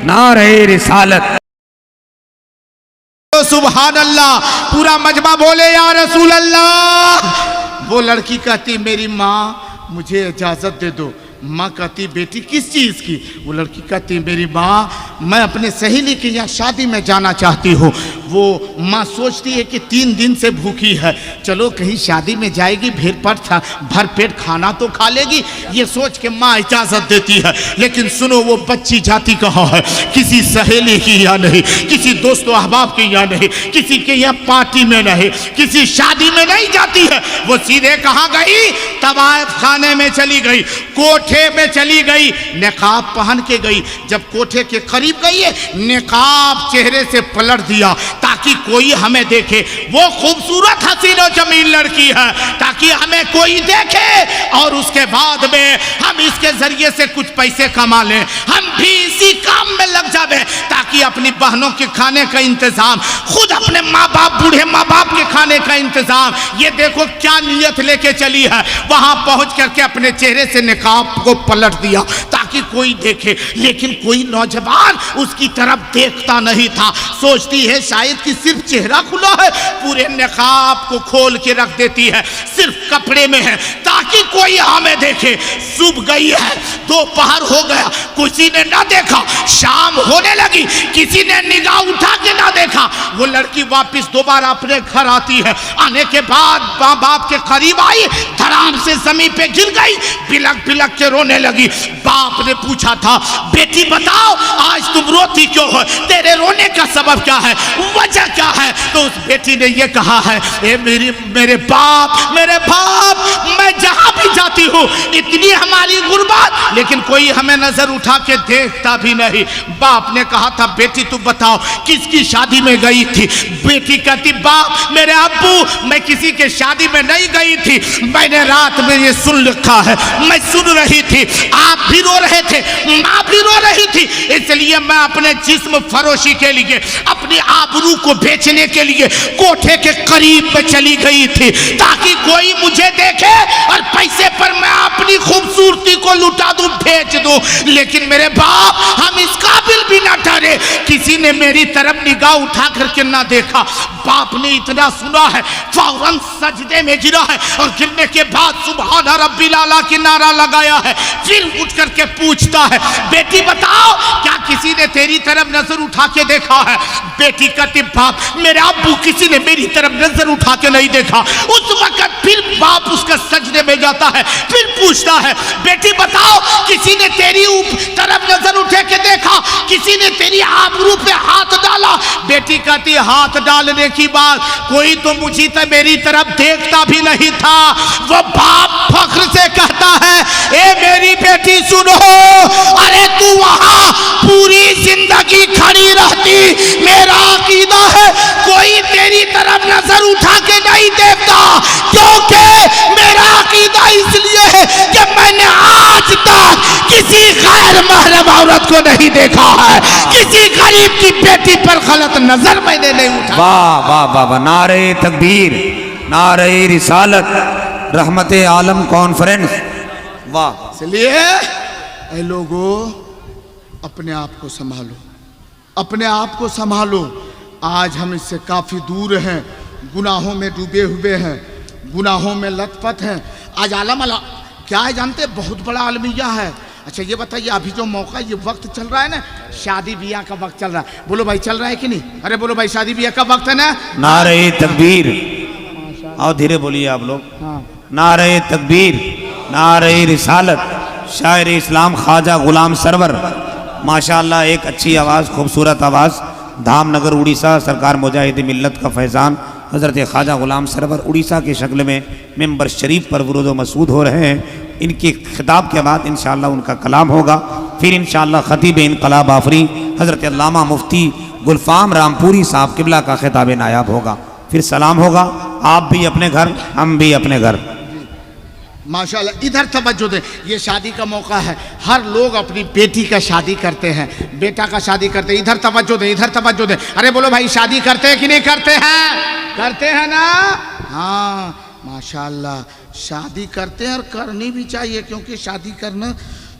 Speaker 2: नारे रिसालत,
Speaker 1: सुभान अल्लाह। पूरा मजमा बोले या रसूल अल्लाह। वो लड़की कहती मेरी माँ मुझे इजाजत दे दो। माँ कहती बेटी किस चीज़ की? वो लड़की कहती मेरी माँ मैं अपने सहेली के यहाँ शादी में जाना चाहती हूँ। वो माँ सोचती है कि 3 दिन से भूखी है, चलो कहीं शादी में जाएगी भर पेट खाना तो खा लेगी, ये सोच के माँ इजाज़त देती है। लेकिन सुनो वो बच्ची जाती कहाँ है? किसी सहेली की यहाँ नहीं, किसी दोस्तों अहबाब के यहाँ नहीं, किसी के यहाँ पार्टी में नहीं, किसी शादी में नहीं जाती है। वो सीधे कहाँ गई? तवायफ खाने में चली गई, कोठे में चली गई, निकाब पहन के गई। जब कोठे के करीब गई है, निकाब चेहरे से पलट दिया ताकि कोई हमें देखे। वो खूबसूरत हसीन और जमील लड़की है ताकि हमें कोई देखे और उसके बाद में हम इसके जरिए से कुछ पैसे कमा लें, हम भी इसी काम में लग जावे ताकि अपनी बहनों के खाने का इंतजाम, खुद अपने माँ बाप बूढ़े माँ बाप के खाने का इंतजाम। ये देखो क्या नियत लेके चली है। वहां पहुंच करके अपने चेहरे से निकाब को पलट दिया ताकि कोई देखे, लेकिन कोई नौजवान उसकी तरफ देखता नहीं था। सोचती है शायद कि सिर्फ चेहरा खुला है, पूरे निकाब को खोल के रख देती है, सिर्फ कपड़े में है ताकि कोई हमें देखे। सुबह गई है, दोपहर हो गया, किसी ने ना देखा, शाम होने लगी, किसी ने निगाह उठा के ना देखा। वो लड़की वापस दोबारा अपने घर आती है। आने के बाद माँ बाप के करीब आई, धड़ाम से जमीन पे गिर गई, बिलक बिलक के रोने लगी। बाप ने पूछा था बेटी बताओ आज तुम रोती क्यों हो, तेरे रोने का सबब क्या है, वजह क्या है? तो उस बेटी ने ये कहा है ए मेरे बाप मैं जहां भी जाती हूँ इतनी हमारी गुर्बत, लेकिन कोई हमें नजर उठा के देखता भी नहीं। बाप ने कहा था बेटी तू बताओ किसकी शादी में गई थी? बेटी कहती बाप मेरे अब्बू मैं किसी के शादी में नहीं गई थी, मैंने रात में ये सुन रखा है, मैं सुन रही थी, आप भी रो रहे थे, माँ भी रो रही थी, इसलिए मैं अपने जिस्म फरोशी के लिए, अपनी आबरू को बेचने के लिए कोठे के करीब में चली गई थी ताकि कोई मुझे देखे और पैसे पर मैं अपनी खूबसूरती को लुटा दूं, बेच दूं। लेकिन मेरे बाप हम इस काबिल भी ना ठहरे, किसी ने मेरी तरफ निगाह उठा करके ना देखा। बाप ने इतना सुना है फौरन सजदे में गिरा है और गिरने के बाद सुभान रब्बिल आला की नारा लगाया है। फिर उठ करके पूछता है बेटी बताओ क्या किसी ने तेरी तरफ नजर उठा के देखा है? बेटी कहती बाप मेरे अब्बू किसी ने मेरी तरफ नजर उठा के नहीं देखा। उस वक्त फिर बाप उसका सजदे में जाता है, फिर पूछता है बेटी बताओ किसी ने तेरी तरफ नजर उठा के देखा, किसी ने तेरी आबरू पे हाथ डाला? बेटी कहती हाथ डालने की बात कोई तो मुझे तो मेरी तरफ देखता भी नहीं था। वो बाप फख्र से कहता है ए मेरी बेटी सुनो, अरे तू वहां पूरी जिंदगी खड़ी रहती, मेरा अकीदा है कोई तेरी तरफ नजर उठा के नहीं देखता, क्योंकि मेरा अकीदा इसलिए है कि मैंने आज तक किसी गैर महरम औरत को नहीं देखा है, किसी गरीब की बेटी पर गलत नजर मैंने नहीं उठा।
Speaker 2: वाह वाह वाह वाह, नारे तकबीर, नारे रिसालत, रहमते आलम कॉन्फ्रेंस, वाह।
Speaker 1: इसलिए लोगों अपने आप को संभालो, अपने आप को संभालो। आज हम इससे काफी दूर हैं, गुनाहों में डूबे हुए हैं, गुनाहों में लथपथ हैं। आज आलम क्या है जानते, बहुत बड़ा अलमिया है। अच्छा ये बताइए अभी जो मौका ये वक्त चल रहा है ना, शादी ब्याह का वक्त चल रहा है, बोलो भाई चल रहा है कि नहीं? अरे बोलो भाई शादी ब्याह का वक्त है ना।
Speaker 2: नारे तकबीर, और धीरे बोलिए आप लोग।
Speaker 1: हाँ।
Speaker 2: नारे तकबीर, नारे रिसालत, शायर इस्लाम ख्वाजा गुलाम सरवर, माशाअल्लाह एक अच्छी आवाज़, खूबसूरत आवाज़। धामनगर उड़ीसा सरकार मुजाहिद मिल्लत का फैज़ान हज़रत ख्वाजा गुलाम सरवर उड़ीसा की शक्ल में मिंबर शरीफ पर वरूद व मसूद हो रहे हैं। इनके खिताब के बाद इंशाअल्लाह उनका कलाम होगा। फिर फिर इंशाअल्लाह खतीब इनकलाब आफरी हज़रत अल्लामा मुफ्ती गुलफाम रामपुरी साहब किबला का खिताब नायाब होगा, फिर सलाम होगा। आप भी अपने घर, हम भी अपने घर।
Speaker 1: माशाल्लाह, इधर तवज्जो दें, ये शादी का मौका है, हर लोग अपनी बेटी का शादी करते हैं, बेटा का शादी करते हैं। इधर तवज्जो दें, इधर तवज्जो दें। अरे बोलो भाई, शादी करते हैं कि नहीं करते हैं? करते हैं ना? हाँ माशाल्लाह, शादी करते हैं और करनी भी चाहिए, क्योंकि शादी करना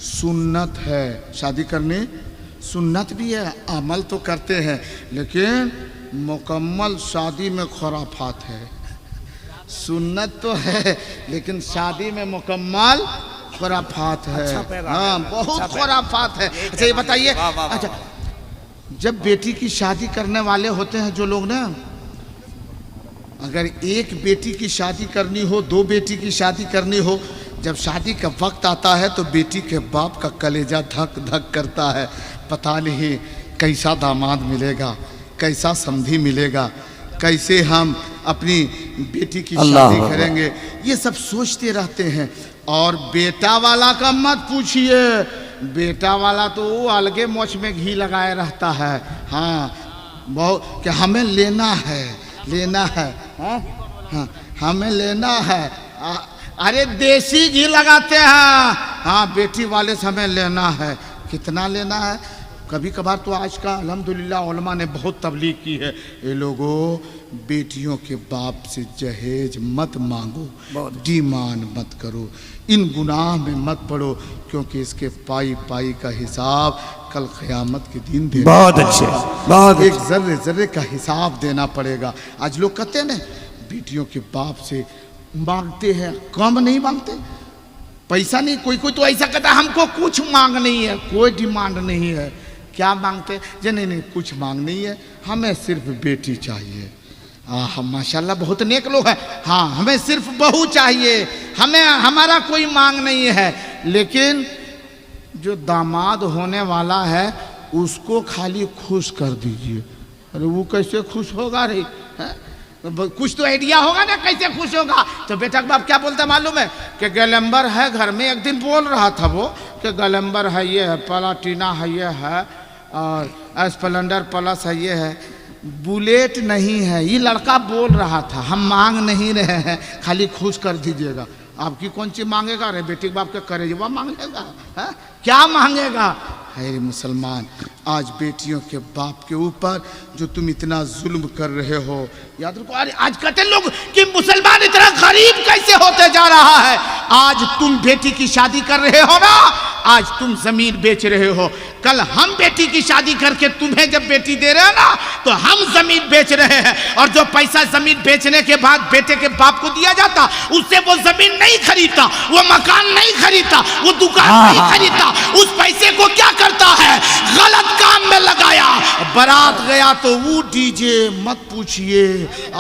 Speaker 1: सुन्नत है। शादी करने सुन्नत भी है, अमल तो करते हैं, लेकिन मुकम्मल शादी में खुराफात है। सुन्नत तो है, लेकिन शादी में मुकम्मल खुराफात है। हाँ, बहुत खुराफात है। अच्छा ये बताइए, अच्छा जब बेटी की शादी करने वाले होते हैं जो लोग ना, अगर एक बेटी की शादी करनी हो, दो बेटी की शादी करनी हो, जब शादी का वक्त आता है तो बेटी के बाप का कलेजा धक धक करता है। पता नहीं कैसा दामाद मिलेगा, कैसा समधी मिलेगा, कैसे हम अपनी बेटी की शादी करेंगे, ये सब सोचते रहते हैं। और बेटा वाला का मत पूछिए, बेटा वाला तो वो अलगे मोछ में घी लगाए रहता है। हाँ बहुत, कि हमें लेना है, लेना है। हाँ हाँ, हमें लेना है। अरे देसी घी लगाते हैं। हाँ, बेटी वाले से हमें लेना है। कितना लेना है? कभी कभार तो आज का अल्हम्दुलिल्लाह उलमा ने बहुत तबलीग की है, ये लोगों बेटियों के बाप से जहेज मत मांगो, डिमांड मत करो, इन गुनाह में मत पड़ो, क्योंकि इसके पाई पाई का हिसाब कल क़यामत के दिन देना।
Speaker 2: बहुत अच्छे, बहुत
Speaker 1: एक जर्रे जर्रे का हिसाब देना पड़ेगा। आज लोग कहते हैं ना, बेटियों के बाप से मांगते हैं, कम नहीं मांगते, पैसा नहीं। कोई कोई तो ऐसा कहता है हमको कुछ मांग नहीं है, कोई डिमांड नहीं है। क्या मांगते? जे नहीं कुछ मांग नहीं है, हमें सिर्फ बेटी चाहिए। हम माशाल्लाह बहुत नेक लोग हैं। हाँ, हमें सिर्फ बहू चाहिए, हमें हमारा कोई मांग नहीं है। लेकिन जो दामाद होने वाला है उसको खाली खुश कर दीजिए। अरे वो कैसे खुश होगा रे? कुछ तो आइडिया होगा ना कैसे खुश होगा। तो बेटा का बाप क्या बोलता मालूम है? कि गैलेंबर है घर में। एक दिन बोल रहा था वो कि गैलेंबर है, ये है, प्लाटिना है, ये है, और स्प्लेंडर प्लस है, ये है, बुलेट नहीं है। ये लड़का बोल रहा था, हम मांग नहीं रहे हैं, खाली खुश कर दीजिएगा। आपकी कौन चीज़ मांगेगा? रे बेटी बाप के करेजवा मांगेगा? है क्या मांगेगा? है मुसलमान, आज बेटियों के बाप के ऊपर जो तुम इतना जुल्म कर रहे हो, याद रखो। अरे आज कहते लोग कि मुसलमान इतना गरीब कैसे होते जा रहा है। आज तुम बेटी की शादी कर रहे हो ना, आज तुम जमीन बेच रहे हो। कल हम बेटी की शादी करके तुम्हें जब बेटी दे रहे हैं ना, तो हम जमीन बेच रहे हैं। और जो पैसा जमीन बेचने के बाद बेटे के बाप को दिया जाता, उससे वो जमीन नहीं खरीदता, वो मकान नहीं खरीदता, वो दुकान नहीं खरीदता। उस पैसे को क्या करता है? गलत काम में लगाया। बारात गया तो वो डीजे मत पूछिए,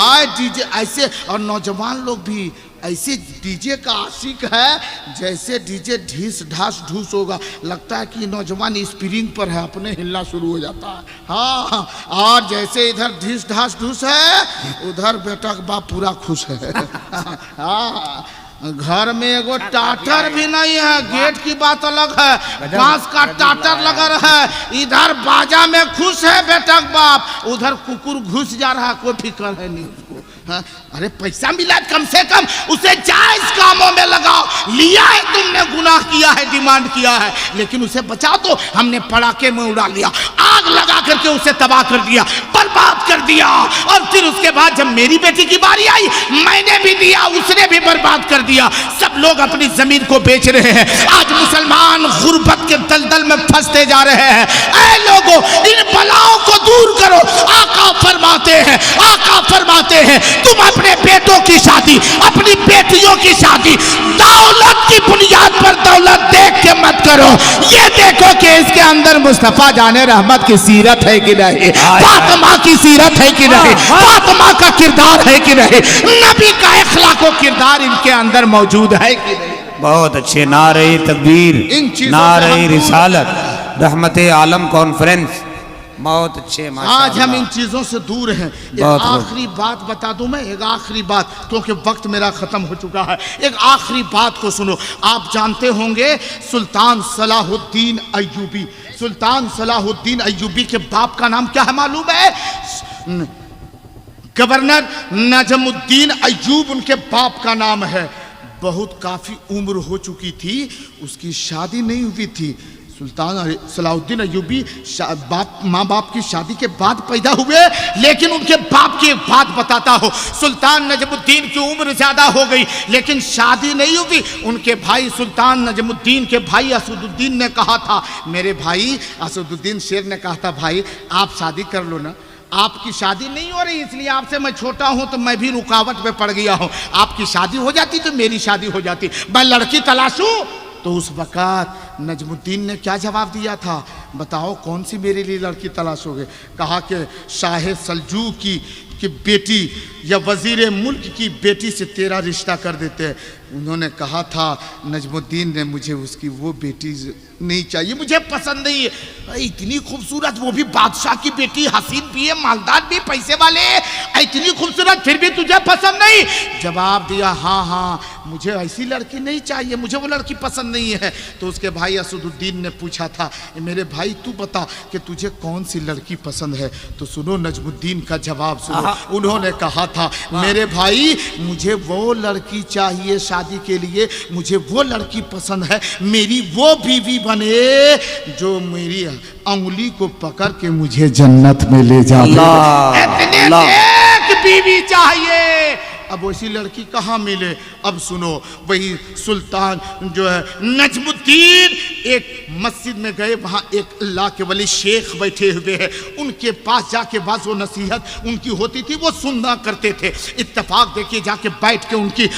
Speaker 1: आए डीजे ऐसे। और नौजवान लोग भी ऐसे डीजे का आशिक है, जैसे डीजे ढीस ढास ढूस होगा, लगता है कि नौजवान स्प्रिंग पर है, अपने हिलना शुरू हो जाता है। हाँ, और जैसे इधर ढीस ढास ढूस है, उधर बेटा का बाप पूरा खुश है। हाँ, घर में एगो टाटर भी नहीं है, गेट की बात अलग है, बांस का टाटर लगा रहा है। इधर बाजा में खुश है बेटा का बाप, उधर कुकुर घुस जा रहा है, कोई फिक्र है नहीं उसको। हाँ? अरे पैसा मिला, कम से कम उसे जायज कामों में लगाओ। लिया है तुमने, गुनाह किया है, डिमांड किया है, लेकिन उसे बचा दो। हमने पड़ाके में उड़ा लिया, आग लगा करके उसे तबाह कर दिया, बर्बाद कर दिया। और फिर उसके बाद जब मेरी बेटी की बारी आई, मैंने भी दिया, उसने भी बर्बाद कर दिया। सब लोग अपनी जमीन को बेच रहे हैं। आज मुसलमान गुर्बत के दलदल में फंसते जा रहे हैं। ऐ लोगों, इन बलाओं को दूर करो। आका फरमाते हैं, आका फरमाते हैं, तुम अपने बेटों की शादी, अपनी बेटियों की शादी दौलत की बुनियाद पर दौलत देख के मत करो। ये देखो कि इसके अंदर मुस्तफा जाने रहमत की सीरत है कि नहीं, फातिमा की सीरत है कि नहीं, फातिमा का किरदार है कि नहीं, नबी का इखलाक व किरदार इनके अंदर मौजूद है कि नहीं।
Speaker 2: बहुत अच्छे। नारे तकबीर, नारे रिसालत, रहमत आलम कॉन्फ्रेंस, बहुत अच्छे
Speaker 1: आज
Speaker 2: माशाअल्लाह।
Speaker 1: हम इन चीजों से दूर हैं। एक
Speaker 2: बहुत
Speaker 1: आखिरी बात बता दूं मैं, एक आखिरी बात, क्योंकि वक्त मेरा खत्म हो चुका है। एक आखिरी बात को सुनो। आप जानते होंगे सुल्तान सलाहुद्दीन अय्यूबी, सुल्तान सलाहुद्दीन अय्यूबी के बाप का नाम क्या है मालूम है? गवर्नर नजमुद्दीन अय्यूब उनके बाप का नाम है। बहुत काफी उम्र हो चुकी थी, उसकी शादी नहीं हुई थी। सुल्तान सलाहुद्दीन अय्यूबी माँ बाप की शादी के बाद पैदा हुए, लेकिन उनके बाप की एक बात बताता हो, सुल्तान नजमुद्दीन की उम्र ज्यादा हो गई लेकिन शादी नहीं हुई। उनके भाई सुल्तान नजमुद्दीन के भाई असदुद्दीन ने कहा था, मेरे भाई असदुद्दीन शेर ने कहा था, भाई आप शादी कर लो ना, आपकी शादी नहीं हो रही इसलिए आपसे मैं छोटा हूं तो मैं भी रुकावट में पड़ गया हूं। आपकी शादी हो जाती तो मेरी शादी हो जाती, मैं लड़की तलाशूं। तो उस वक़्त नजमुद्दीन ने क्या जवाब दिया था? बताओ कौन सी मेरे लिए लड़की तलाशोगे? कहा कि शाह सल्जूक की बेटी या वजीर मुल्क की बेटी से तेरा रिश्ता कर देते हैं। उन्होंने कहा था नजमुद्दीन ने, मुझे उसकी वो बेटी नहीं चाहिए, मुझे पसंद नहीं है। इतनी खूबसूरत, वो भी बादशाह की बेटी, हसीन भी है, मालदार भी, पैसे वाले, इतनी खूबसूरत, फिर भी तुझे पसंद नहीं? जवाब दिया, हाँ हाँ मुझे ऐसी लड़की नहीं चाहिए, मुझे वो लड़की पसंद नहीं है। तो उसके भाई असदुद्दीन ने पूछा था, मेरे भाई तू बता कि तुझे कौन सी लड़की पसंद है? तो सुनो नजमुद्दीन का जवाब सुनो। उन्होंने कहा था, मेरे भाई मुझे वो लड़की चाहिए शादी के लिए, मुझे वो लड़की पसंद है, मेरी वो बीवी बने जो मेरी अंगुली को पकड़ के मुझे जन्नत में ले जाए। इतने नेक बीवी चाहिए। अब वैसी लड़की कहाँ मिले? अब सुनो, वही सुल्तान जो है नजमुद्दीन एक मस्जिद में गए, वहाँ एक अल्लाह के वली शेख बैठे हुए हैं, उनके पास जाके बस वो नसीहत उनकी होती थी वो सुनना करते थे। इत्तेफाक देखिए जाके बैठ के उनकी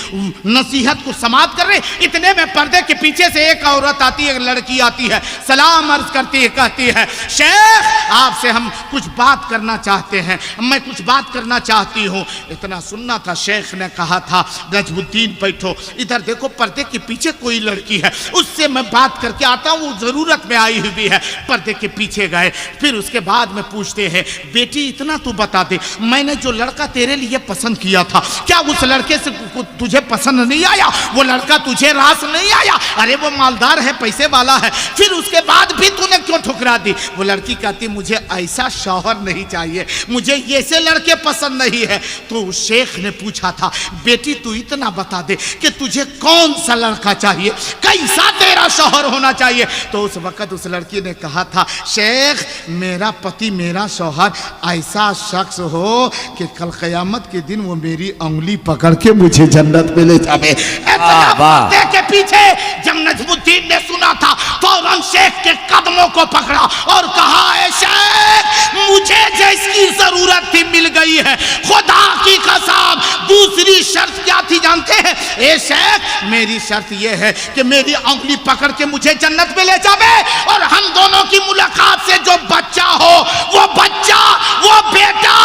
Speaker 1: नसीहत को समाप्त कर रहे, इतने में पर्दे के पीछे से एक औरत आती है, एक लड़की आती है, सलाम अर्ज करती है, कहती है, शेख आपसे हम कुछ बात करना चाहते हैं, मैं कुछ बात करना चाहती हूँ। इतना सुनना था। शेख ने कहा था, नजमुद्दीन बैठो, इधर देखो पर्दे के पीछे कोई लड़की है, उससे मैं बात करके आता हूँ, वो जरूरत में आई हुई है। पर्दे के पीछे गए, फिर उसके बाद में पूछते हैं, बेटी इतना तू बता दे, मैंने जो लड़का तेरे लिए पसंद किया था, क्या उस लड़के से तुझे पसंद नहीं आया? वो लड़का तुझे रास नहीं आया? अरे वो मालदार है, पैसे वाला है, फिर उसके बाद भी तूने क्यों ठुकरा दी? वो लड़की कहती, मुझे ऐसा शौहर नहीं चाहिए, मुझे ऐसे लड़के पसंद नहीं है। तो शेख ने पूछा था, बेटी तू इतना बता दे कि तुझे कौन सा लड़का चाहिए, कैसा तेरा शौहर होना चाहिए? तो उस वक्त उस लड़की ने कहा था, शेख मेरा पति, मेरा शौहर ऐसा शख्स हो कि कल क़यामत के दिन वो मेरी उंगली पकड़ के मुझे जन्नत में ले जावे। पर्दे के पीछे जब नजमुद्दीन ने सुना था, फौरन शेख के कदमों को पकड़ा और कहा, शेख मुझे जिसकी जरूरत थी मिल गई है, खुदा की कसम। दूसरी शर्त क्या थी जानते हैं? ए शेख मेरी शर्त यह है कि मेरी उंगली पकड़ के मुझे जन्नत में ले जावे, और हम दोनों की मुलाकात से जो बच्चा हो, वो बच्चा, वो बेटा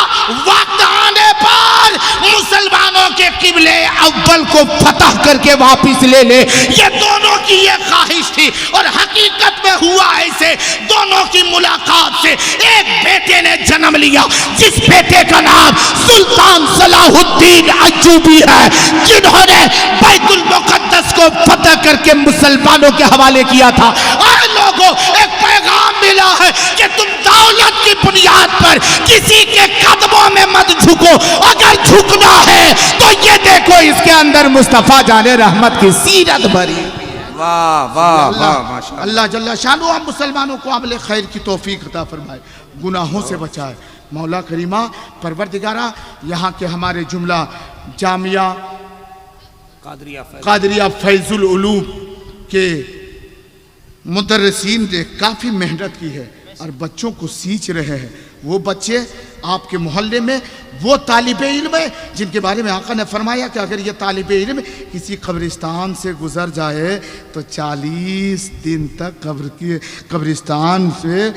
Speaker 1: वक्त आने पर मुसलमानों के किबले अव्वल को फतह करके वापिस ले ले। ये दोनों की ये ख्वाहिश थी, और हकीकत में हुआ ऐसे। दोनों की मुलाकात से एक बेटे ने जन्म लिया, जिस बेटे का नाम सुल्तान सलाहुद्दीन अय्यूबी है, जिन्होंने बैतुल मुक़द्दस को फतह करके मुसलमानों के हवाले किया था। और लोगों एक पैगाम मिला है कि तुम दौलत की बुनियाद पर किसी के कदमों में मत झुको, अगर झुकना है तो ये देखो इसके अंदर मुस्तफा जाने रहमत की सीरत भरी।
Speaker 2: वाह वाह वाह माशाअल्लाह।
Speaker 1: अल्लाह जल्ला शानु हम मुसलमानों को अमल खैर की तौफीक अता फरमाए, गुनाहों से बचाए। मौला करीमा परवरदिगारा, यहाँ के हमारे जुमला जामिया कादरिया फैजुल उलूम के मुदर्रिसीन ने काफ़ी मेहनत की है और बच्चों को सींच रहे हैं। वो बच्चे आपके मोहल्ले में वो तालिबे इल्म है जिनके बारे में आका ने फरमाया कि अगर ये तालिबे इल्म किसी कब्रिस्तान से गुजर जाए तो 40 दिन तक कब्रिस्तान से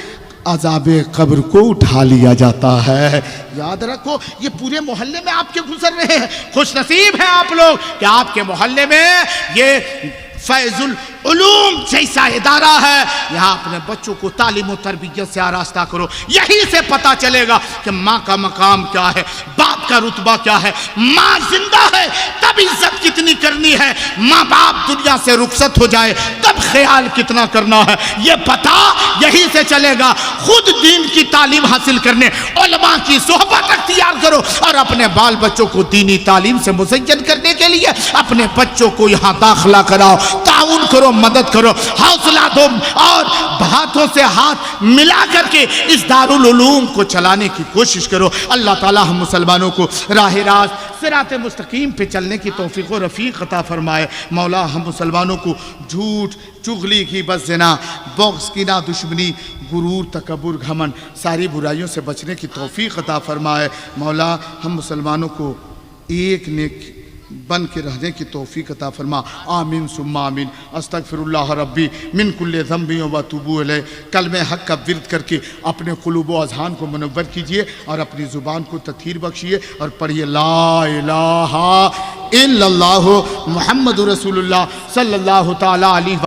Speaker 1: अज़ाबे कब्र को उठा लिया जाता है। याद रखो, ये पूरे मोहल्ले में आपके गुजर रहे हैं। खुश नसीब हैं आप लोग कि आपके मोहल्ले में ये फैजुल उलूम जैसा इदारा है, यहाँ अपने बच्चों को तालीम और तरबियत से आरास्ता करो। यहीं से पता चलेगा कि माँ का मकाम क्या है, बाप का रुतबा क्या है। माँ जिंदा है तब इज्जत कितनी करनी है, माँ बाप दुनिया से रुखसत हो जाए तब ख्याल कितना करना है, ये पता यहीं से चलेगा। खुद दीन की तालीम हासिल करने उलमा की सोहबत अख्तियार करो और अपने बाल बच्चों को दीनी तालीम से मुज़य्यन करने के लिए अपने बच्चों को यहाँ दाखिला कराओ, ताउन करो, मदद करो, हौसला दो और हाथों से हाथ मिला करके इस दारुल उलूम को चलाने की कोशिश करो। अल्लाह ताला हम मुसलमानों को राह रास्त सिराते मुस्तकीम पे चलने की तौफीक व रफ़ीक अता फरमाए। मौला हम मुसलमानों को झूठ, चुगली की बस जना, बग़्ज़ कीना, दुश्मनी, गुरूर, तकब्बुर, घमंड सारी बुराइयों से बचने की तौफीक अता फरमाए। मौला हम मुसलमानों को एक नेक बन के रहने की तौफीक अता फरमा। आमीन सुम्मा आमीन। अस्तगफिरुल्लाह रब्बी मिन कुल्ले ज़ंबि व अतूबु अलैह। कलमे हक़ का विर्द करके अपने क़ुलूब व अज़हान को मुनव्वर कीजिए और अपनी ज़ुबान को तथहीर बख्शिए और पढ़िए ला इलाहा इल्लल्लाहु मुहम्मदुर रसूलुल्लाह सल्लल्लाहु तआला अलैहि